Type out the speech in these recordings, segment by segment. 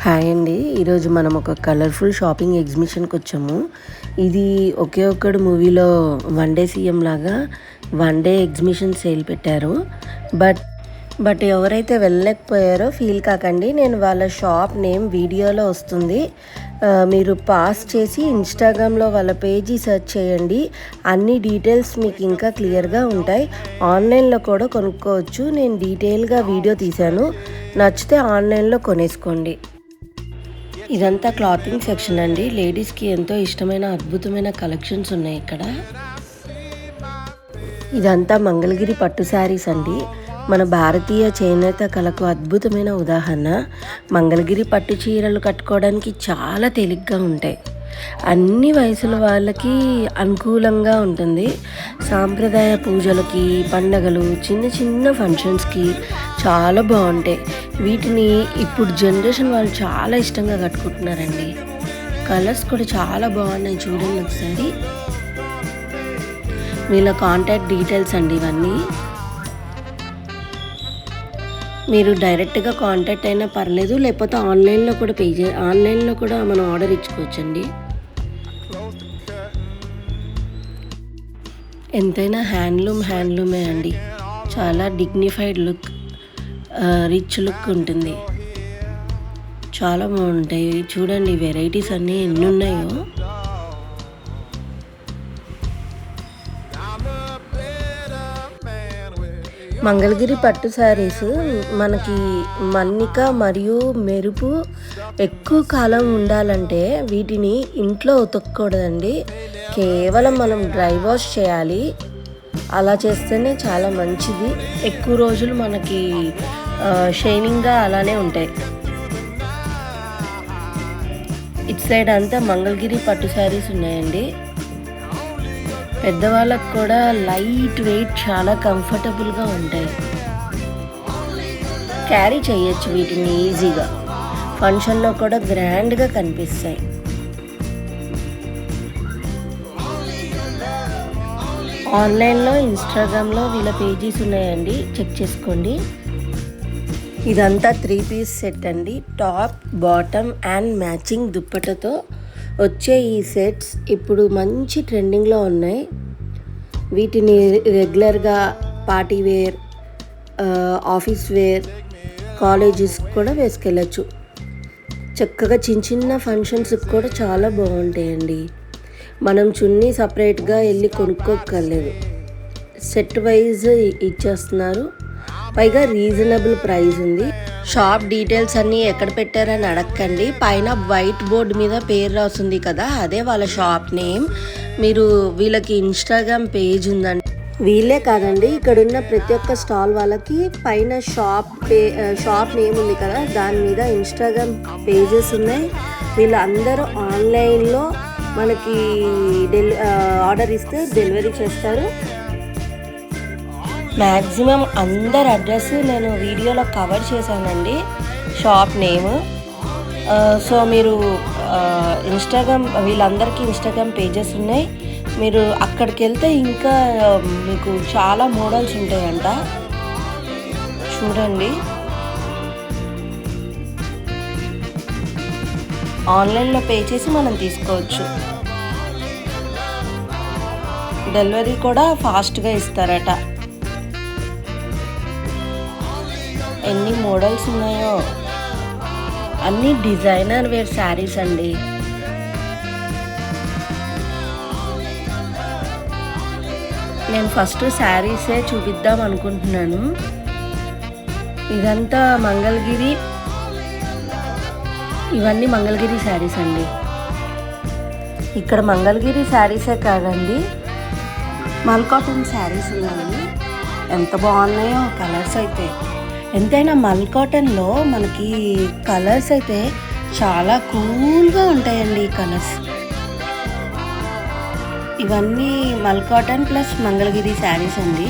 Hi అండి. ఈరోజు మనం ఒక కలర్ఫుల్ షాపింగ్ ఎగ్జిబిషన్కి వచ్చాము. ఇది ఒకే ఒక్కడు మూవీలో వన్ డే సీఎం లాగా వన్ డే ఎగ్జిబిషన్ సేల్ పెట్టారు. బట్ ఎవరైతే వెళ్ళలేకపోయారో ఫీల్ కాకండి, నేను వాళ్ళ షాప్ నేమ్ వీడియోలో వస్తుంది. మీరు పాస్ చేసి ఇన్స్టాగ్రామ్లో వాళ్ళ పేజీ సెర్చ్ చేయండి. అన్ని డీటెయిల్స్ మీకు ఇంకా క్లియర్గా ఉంటాయి. ఆన్లైన్లో కూడా కొనుక్కోవచ్చు. నేను డీటెయిల్గా వీడియో తీశాను. నచ్చితే ఆన్లైన్లో కొనేసుకోండి. ఇదంతా క్లాతింగ్ సెక్షన్ అండి. లేడీస్కి ఎంతో ఇష్టమైన అద్భుతమైన కలెక్షన్స్ ఉన్నాయి ఇక్కడ. ఇదంతా మంగళగిరి పట్టు శారీస్ అండి. మన భారతీయ చేనేత కళకు అద్భుతమైన ఉదాహరణ. మంగళగిరి పట్టు చీరలు కట్టుకోవడానికి చాలా తేలిగ్గా ఉంటాయి. అన్ని వయసుల వాళ్ళకి అనుకూలంగా ఉంటుంది. సాంప్రదాయ పూజలకి, పండగలు, చిన్న చిన్న ఫంక్షన్స్కి చాలా బాగుంటాయి. వీటిని ఇప్పుడు జనరేషన్ వాళ్ళు చాలా ఇష్టంగా కట్టుకుంటున్నారండి. కలర్స్ కూడా చాలా బాగున్నాయి, చూడండి ఒకసారి. వీళ్ళ కాంటాక్ట్ డీటెయిల్స్ అండి ఇవన్నీ. మీరు డైరెక్ట్గా కాంటాక్ట్ అయినా పర్లేదు, లేకపోతే ఆన్లైన్లో కూడా మనం ఆర్డర్ ఇచ్చుకోవచ్చండి. ఎంతైనా హ్యాండ్లూమే అండి. చాలా డిగ్నిఫైడ్ లుక్, రిచ్ లుక్ ఉంటుంది. చాలా బాగుంటాయి. చూడండి వెరైటీస్ అన్నీ ఎన్ని ఉన్నాయో. మంగళగిరి పట్టు శారీస్ మనకి మన్నిక మరియు మెరుపు ఎక్కువ కాలం ఉండాలంటే వీటిని ఇంట్లో ఉతకూడదండి. కేవలం మనం డ్రై వాష్ చేయాలి. అలా చేస్తేనే చాలా మంచిది. ఎక్కువ రోజులు మనకి షైనింగ్గా అలానే ఉంటాయి. ఇటు సైడ్ అంతా మంగళగిరి పట్టు శారీస్ ఉన్నాయండి. పెద్దవాళ్ళకు కూడా లైట్ వెయిట్, చాలా కంఫర్టబుల్గా ఉంటాయి. క్యారీ చేయొచ్చు వీటిని ఈజీగా. ఫంక్షన్లో కూడా గ్రాండ్గా కనిపిస్తాయి. ఆన్లైన్లో, ఇన్స్టాగ్రామ్లో వీళ్ళ పేజీస్ ఉన్నాయండి, చెక్ చేసుకోండి. ఇదంతా 3 పీస్ సెట్ అండి. టాప్, బాటమ్ అండ్ మ్యాచింగ్ దుప్పటతో వచ్చే ఈ సెట్స్ ఇప్పుడు మంచి ట్రెండింగ్లో ఉన్నాయి. వీటిని రెగ్యులర్గా party wear, office wear, colleges కూడా వేసుకెళ్ళచ్చు. చక్కగా చిన్న చిన్న ఫంక్షన్స్కి కూడా చాలా బాగుంటాయండి. మనం చున్నీ సపరేట్గా వెళ్ళి కొనుక్కోక్కర్లేదు. సెట్ వైజ్ ఇచ్చేస్తున్నారు. పైగా రీజనబుల్ ప్రైస్ ఉంది. షాప్ డీటెయిల్స్ అన్నీ ఎక్కడ పెట్టారని అడగండి. పైన వైట్ బోర్డు మీద పేరు రాస్తుంది కదా, అదే వాళ్ళ షాప్ నేమ్. మీరు వీళ్ళకి ఇన్స్టాగ్రామ్ పేజ్ ఉందండి. వీళ్ళే కాదండి, ఇక్కడున్న ప్రతి ఒక్క స్టాల్ వాళ్ళకి పైన షాప్ నేమ్ ఉంది కదా, దాని మీద ఇన్స్టాగ్రామ్ పేజెస్ ఉన్నాయి. వీళ్ళందరూ ఆన్లైన్లో మనకి ఆర్డర్ ఇస్తే డెలివరీ చేస్తారు. మ్యాక్సిమం అందరి అడ్రస్ నేను వీడియోలో కవర్ చేశానండి, షాప్ నేమ్. సో మీరు వీళ్ళందరికీ ఇన్స్టాగ్రామ్ పేజెస్ ఉన్నాయి. మీరు అక్కడికి వెళ్తే ఇంకా మీకు చాలా మోడల్స్ ఉంటాయంట. చూడండి, ఆన్లైన్లో పే చేసి మనం తీసుకోవచ్చు. డెలివరీ కూడా ఫాస్ట్గా ఇస్తారట. ఎన్ని మోడల్స్ ఉన్నాయో. అన్ని డిజైనర్ వేర్ శారీస్ అండి. నేను ఫస్ట్ శారీసే చూపిద్దాం అనుకుంటున్నాను. ఇదంతా ఇవన్నీ మంగళగిరి శారీస్ అండి. ఇక్కడ మంగళగిరి శారీసే కాదండి, మల్ కాటన్ శారీస్ ఉన్నాయి. ఎంత బాగున్నాయో కలర్స్ అయితే. ఎంతైనా మల్ కాటన్లో మనకి కలర్స్ అయితే చాలా కూల్గా ఉంటాయండి. ఈ కలర్స్ ఇవన్నీ మల్ కాటన్ ప్లస్ మంగళగిరి శారీస్ అండి.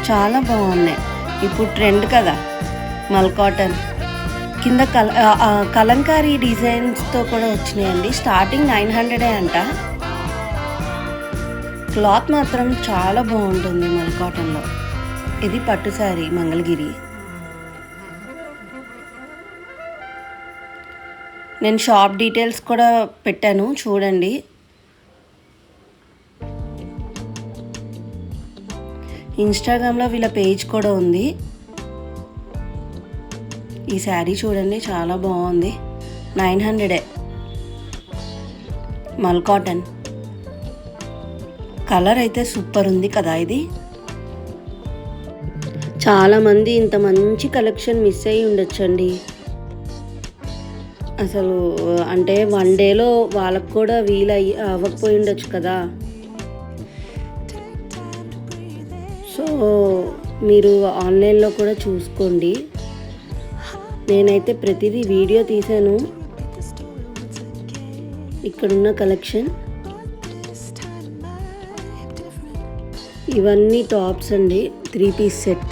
చాలా బాగున్నాయి. ఇప్పుడు ట్రెండ్ కదా మల్ కాటన్. కింద కలంకారీ డిజైన్స్తో కూడా వచ్చినాయండి. స్టార్టింగ్ 900 అంట. క్లాత్ మాత్రం చాలా బాగుంటుంది మల్ కాటన్లో. ఇది పట్టు శారీ మంగళగిరి. నేను షాప్ డీటెయిల్స్ కూడా పెట్టాను చూడండి. ఇన్స్టాగ్రామ్లో వీళ్ళ పేజ్ కూడా ఉంది. ఈ శారీ చూడండి చాలా బాగుంది. 900 మల్ కాటన్. కలర్ అయితే సూపర్ ఉంది కదా. ఇది చాలామంది ఇంత మంచి కలెక్షన్ మిస్ అయ్యి ఉండొచ్చండి. అసలు అంటే 1 డేలో వాళ్ళకు కూడా అవ్వకపోయి ఉండొచ్చు కదా. సో మీరు ఆన్లైన్లో కూడా చూసుకోండి. నేనైతే ప్రతిదీ వీడియో తీసాను. ఇక్కడున్న కలెక్షన్ ఇవన్నీ టాప్స్ అండి. 3 piece set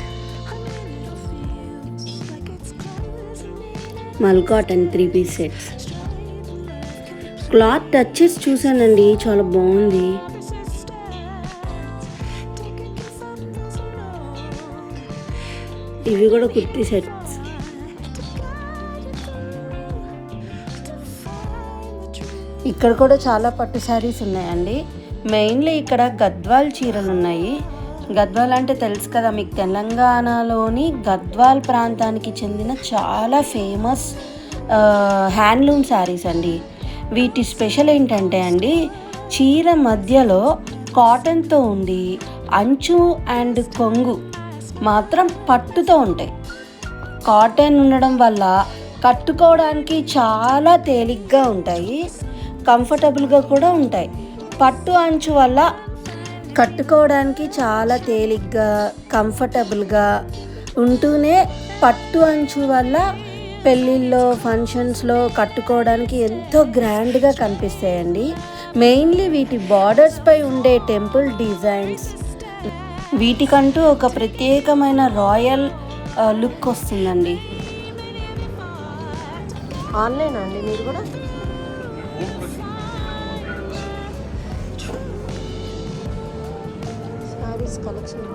mul cotton 3 piece sets. Cloth touches చూసానండి, చాలా బాగుంది. ఇవి కూడా కుర్తీ సెట్స్. ఇక్కడ కూడా చాలా పట్టు శారీస్ ఉన్నాయండి. మెయిన్లీ ఇక్కడ గద్వాల్ చీరలు ఉన్నాయి. గద్వాల్ అంటే తెలుసు కదా మీకు, తెలంగాణలోని గద్వాల్ ప్రాంతానికి చెందిన చాలా ఫేమస్ హ్యాండ్లూమ్ శారీస్ అండి. వీటి స్పెషల్ ఏంటంటే అండి, చీర మధ్యలో కాటన్తో ఉండి అంచు అండ్ కొంగు మాత్రం పట్టుతో ఉంటాయి. కాటన్ ఉండడం వల్ల కట్టుకోవడానికి చాలా తేలిగ్గా ఉంటాయి, కంఫర్టబుల్గా కూడా ఉంటాయి. పట్టు అంచు వల్ల కట్టుకోవడానికి చాలా తేలిగ్గా కంఫర్టబుల్గా ఉంటూనే, పట్టు అంచు వల్ల పెళ్ళిళ్ళలో ఫంక్షన్స్లో కట్టుకోవడానికి ఎంతో గ్రాండ్గా కనిపిస్తాయండి. మెయిన్లీ వీటి బార్డర్స్పై ఉండే టెంపుల్ డిజైన్స్ వీటికంటూ ఒక ప్రత్యేకమైన రాయల్ లుక్ వస్తుందండి. ఆన్లైన్ అండి మీరు కూడా సారీస్ కలెక్షన్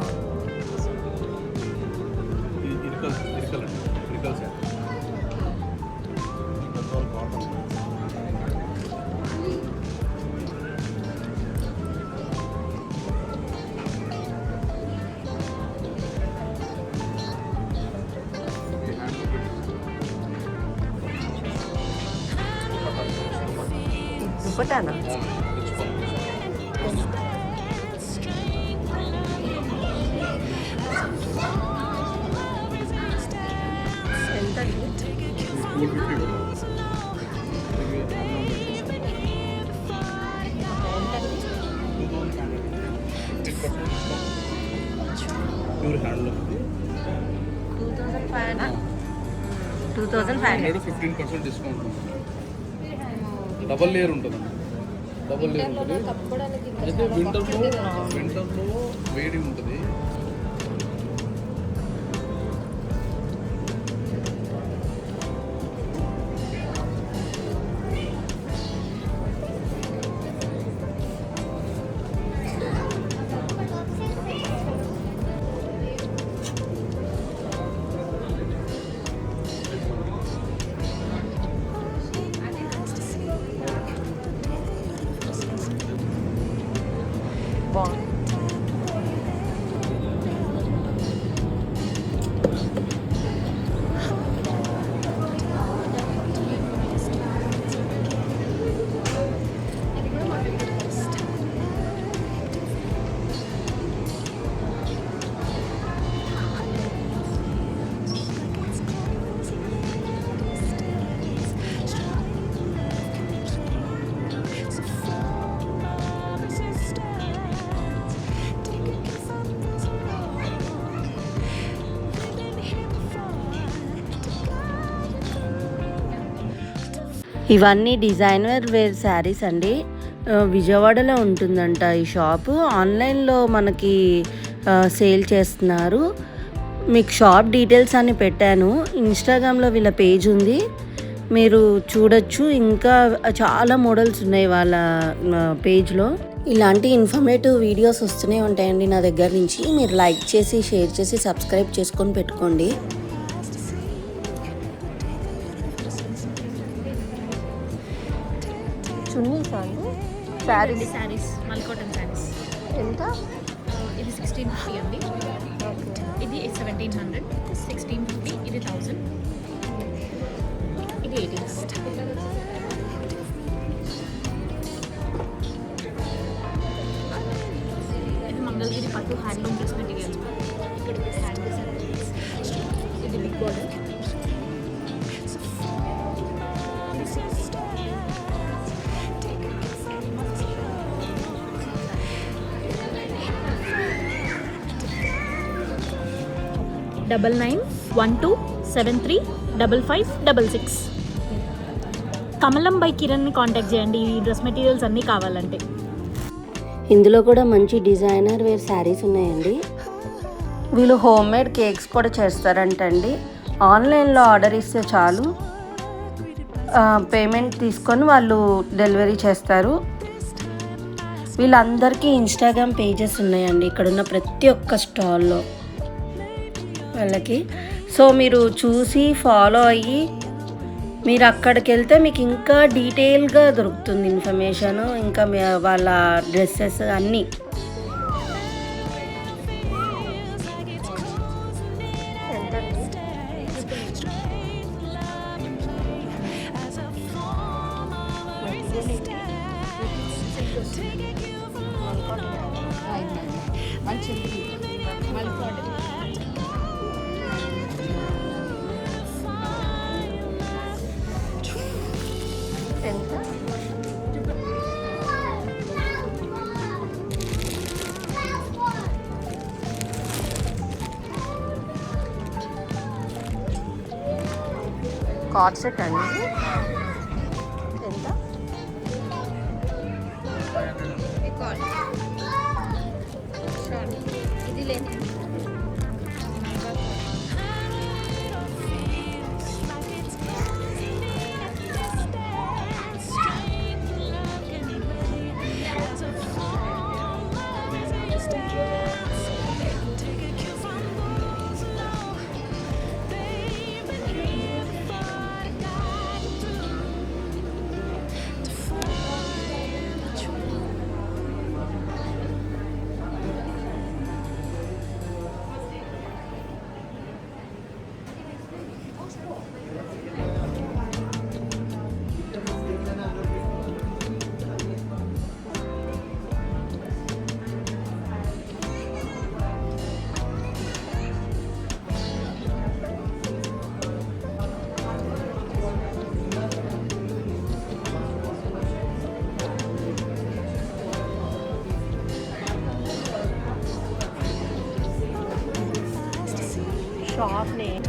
దుపటానా? ప్యూర్ హ్యాండ్లూమ్ 2500 15% డిస్కౌంట్ ఉంటుంది. డబల్ లేయర్ ఉంటుంది. అయితే వింటర్లో వేడి ఉంటుంది. ఇవన్నీ డిజైనర్ వేర్ శారీస్ అండి. విజయవాడలో ఉంటుందంట ఈ షాపు. ఆన్లైన్లో మనకి సేల్ చేస్తున్నారు. మీకు షాప్ డీటెయిల్స్ అని పెట్టాను. ఇన్స్టాగ్రామ్లో వీళ్ళ పేజ్ ఉంది, మీరు చూడొచ్చు. ఇంకా చాలా మోడల్స్ ఉన్నాయి వాళ్ళ పేజ్లో. ఇలాంటి ఇన్ఫర్మేటివ్ వీడియోస్ వస్తూనే ఉంటాయండి నా దగ్గర నుంచి. మీరు లైక్ చేసి షేర్ చేసి సబ్స్క్రైబ్ చేసుకొని పెట్టుకోండి. చున్నీసా అండి? శారీస్ శారీస్ మల్ కాటన్ శారీస్. ఎంత? ఇది 1650 అండి. ఇది 1700. 1650. ఇది 1000. ఇది 1800. ఇది మంగళగిరి పట్టు హ్యాండ్లూమ్ డ్రెస్ మెటీరియల్స్. ఇక్కడ శారీస్. ఇది బిగ్ బార్డర్. డబల్ 9912735566. కమలం బై కిరణ్ని కాంటాక్ట్ చేయండి ఈ డ్రెస్ మెటీరియల్స్ అన్నీ కావాలంటే. ఇందులో కూడా మంచి డిజైనర్ వేర్ శారీస్ ఉన్నాయండి. వీళ్ళు హోమ్ మేడ్ కేక్స్ కూడా చేస్తారంటండి. ఆన్లైన్లో ఆర్డర్ ఇస్తే చాలు, పేమెంట్ తీసుకొని వాళ్ళు డెలివరీ చేస్తారు. వీళ్ళందరికీ ఇన్స్టాగ్రామ్ పేజెస్ ఉన్నాయండి ఇక్కడున్న ప్రతి ఒక్క స్టాల్లో వాళ్ళకి. సో మీరు చూసి ఫాలో అయ్యి మీరు అక్కడికి వెళ్తే మీకు ఇంకా డీటెయిల్గా దొరుకుతుంది ఇన్ఫర్మేషన్, ఇంకా వాళ్ళ డ్రెస్సెస్ అన్నీ. ఎంత? కార్డ్ సెట్ అండి. ఎంత? ఇది లేదు. షాప్ నేమ్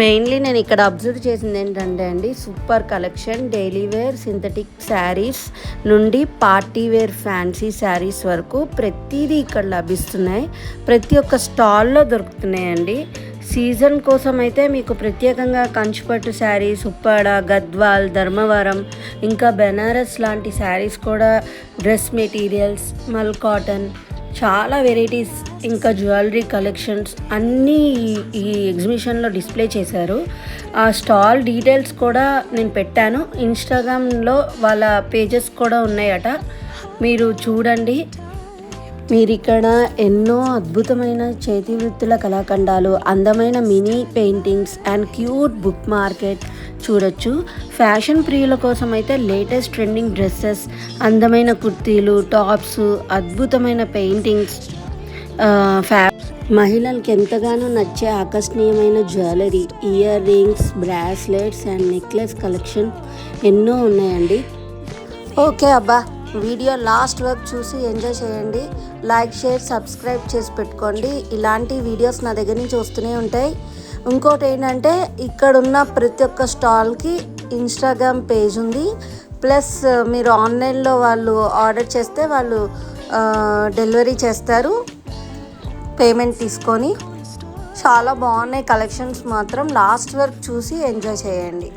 మెయిన్లీ నేను ఇక్కడ అబ్జర్వ్ చేసింది ఏంటంటే అండి, super collection. Daily wear synthetic saris నుండి పార్టీ వేర్ ఫ్యాన్సీ శారీస్ వరకు ప్రతిదీ ఇక్కడ లభిస్తున్నాయి. ప్రతి ఒక్క స్టాల్లో దొరుకుతున్నాయండి. సీజన్ కోసం అయితే మీకు ప్రత్యేకంగా కంచిపట్టు శారీస్, ఉప్పాడ, గద్వాల్, ధర్మవరం, ఇంకా బెనారస్ లాంటి శారీస్ కూడా, డ్రెస్ మెటీరియల్స్, మల్ కాటన్, చాలా వెరైటీస్, ఇంకా జ్యువెలరీ కలెక్షన్స్ అన్నీ ఈ ఎగ్జిబిషన్లో డిస్ప్లే చేశారు. ఆ స్టాల్ డీటెయిల్స్ కూడా నేను పెట్టాను. ఇన్స్టాగ్రామ్లో వాళ్ళ పేజెస్ కూడా ఉన్నాయట, మీరు చూడండి. మీరు ఇక్కడ ఎన్నో అద్భుతమైన చేతి వృత్తుల కళాఖండాలు, అందమైన mini paintings and cute book market చూడొచ్చు. ఫ్యాషన్ ప్రియుల కోసం అయితే లేటెస్ట్ ట్రెండింగ్ డ్రెస్సెస్, అందమైన కుర్తీలు, టాప్స్, అద్భుతమైన పెయింటింగ్స్, మహిళలకు ఎంతగానో నచ్చే ఆకర్షణీయమైన jewellery, ear rings, bracelets and necklace collection ఎన్నో ఉన్నాయండి. ఓకే అబ్బా, వీడియో లాస్ట్ వరకు చూసి ఎంజాయ్ చేయండి. లైక్, షేర్, సబ్స్క్రైబ్ చేసి పెట్టుకోండి. ఇలాంటి వీడియోస్ నా దగ్గర నుంచి వస్తూనే ఉంటాయి. ఇంకోటి ఏంటంటే, ఇక్కడున్న ప్రతి ఒక్క స్టాల్కి ఇన్స్టాగ్రామ్ పేజ్ ఉంది. ప్లస్ మీరు ఆన్లైన్లో వాళ్ళు ఆర్డర్ చేస్తే వాళ్ళు డెలివరీ చేస్తారు పేమెంట్ తీసుకొని. చాలా బాగున్నాయి కలెక్షన్స్ మాత్రం. లాస్ట్ వరకు చూసి ఎంజాయ్ చేయండి.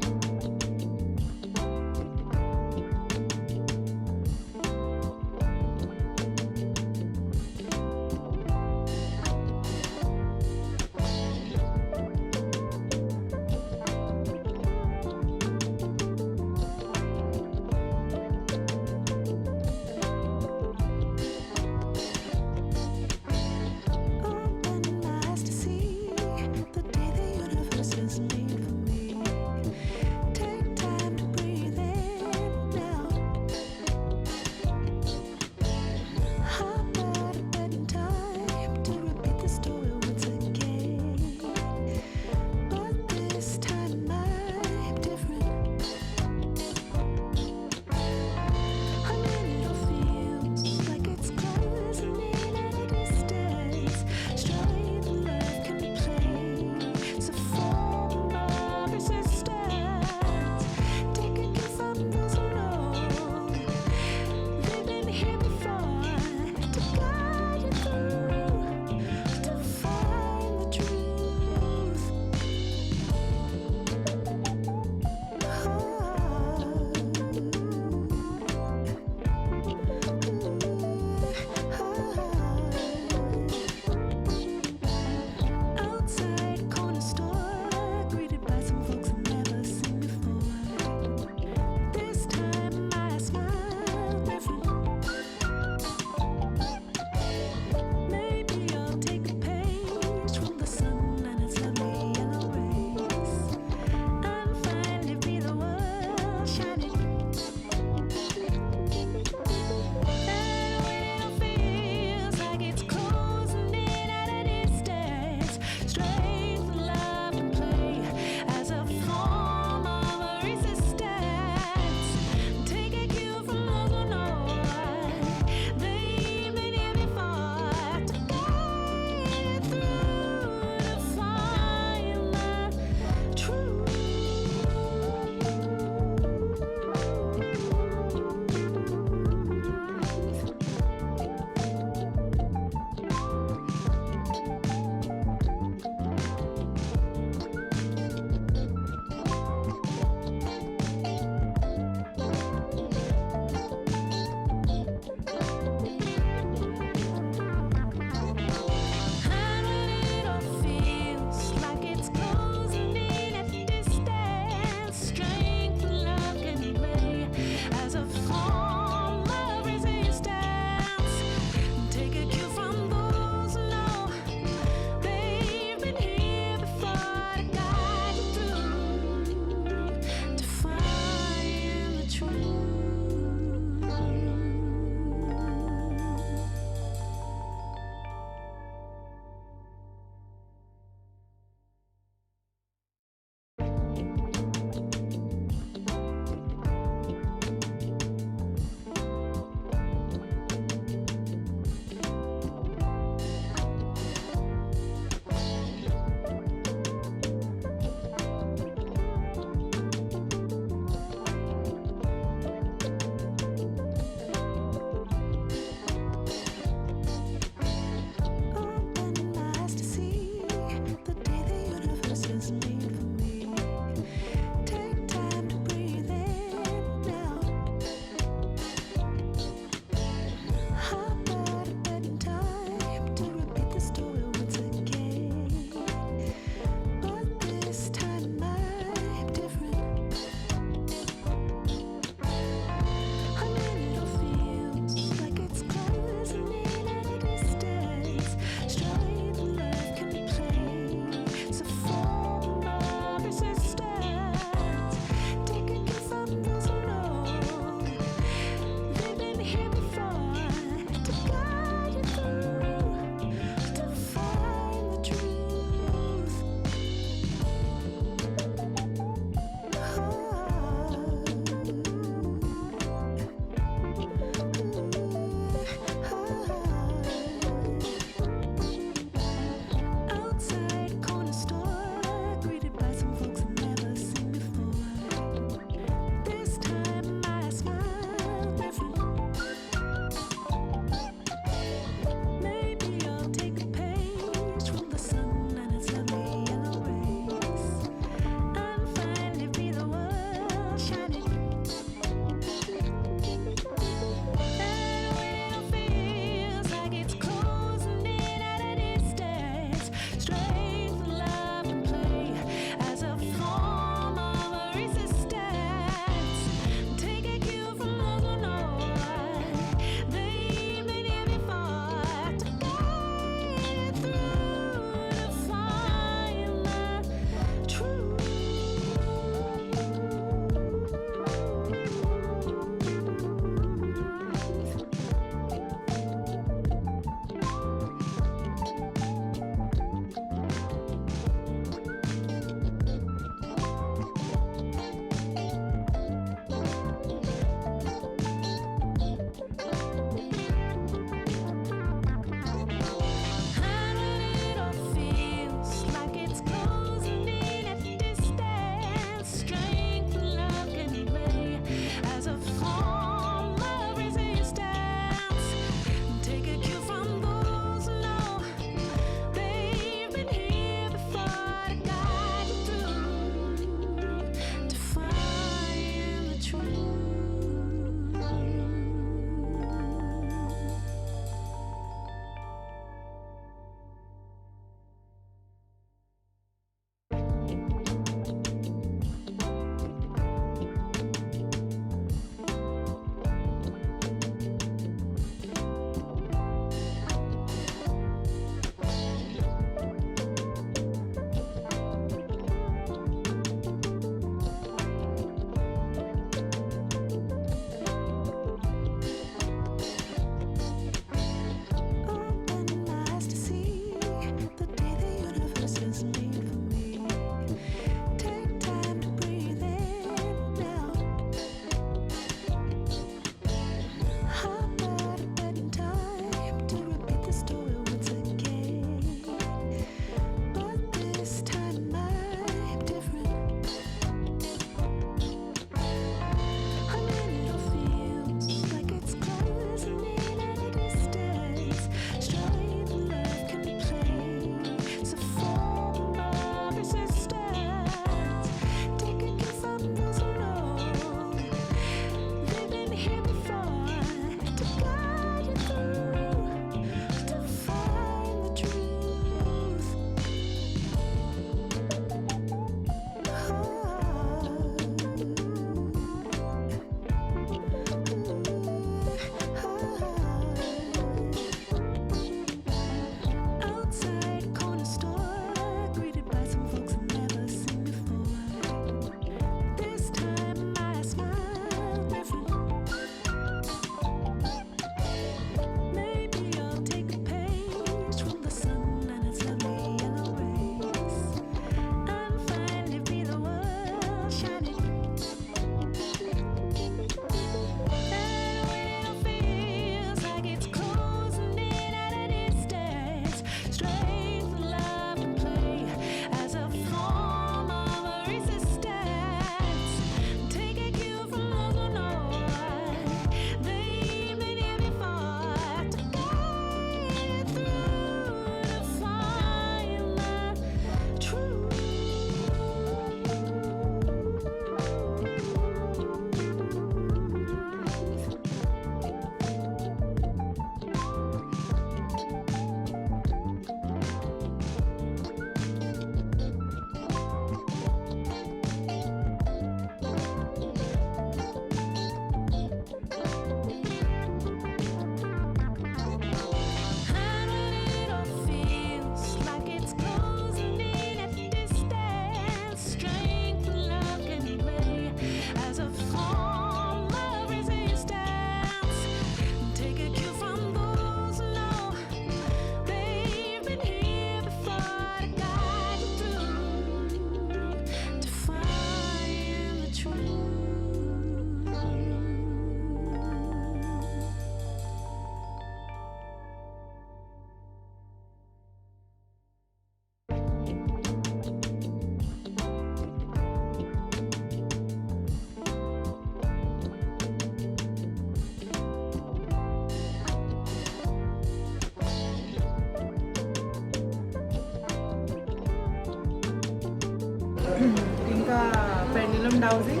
dowsing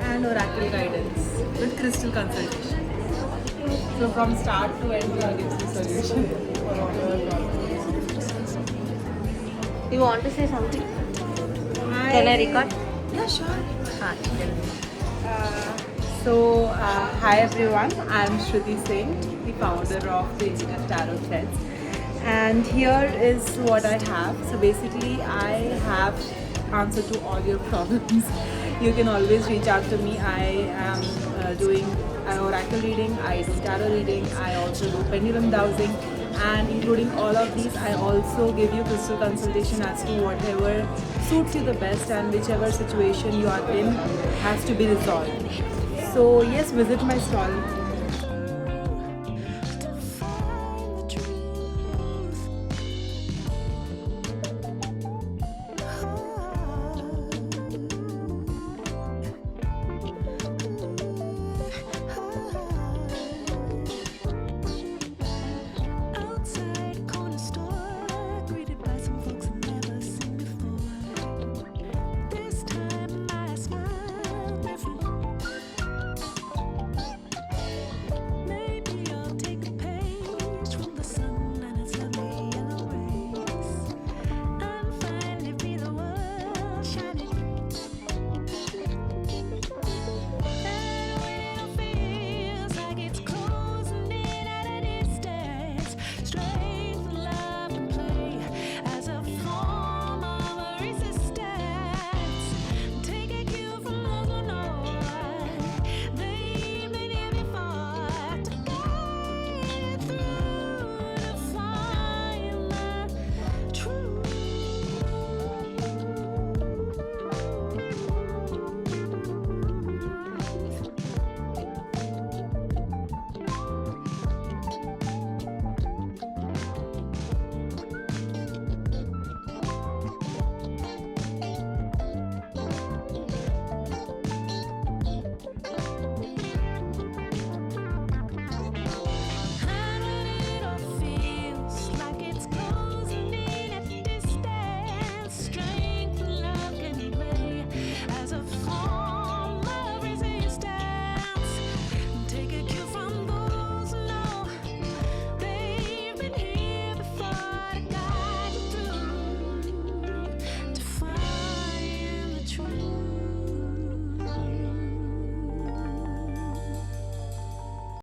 and oracle guidance with crystal consultation. So from start to end, we gives the solution for all our problems. You want to say something? Hi. Can I record? Yeah, sure. Hi everyone, I'm Shruti Singh, the founder of the Indian Tarot Threads, and here is what I have. So basically, I have answer to all your problems. You can always reach out to me. I am doing oracle reading, I do tarot reading, I also do pendulum dowsing, and including all of these, I also give you crystal consultation as to whatever suits you the best and whichever situation you are in has to be resolved. So yes, visit my stall.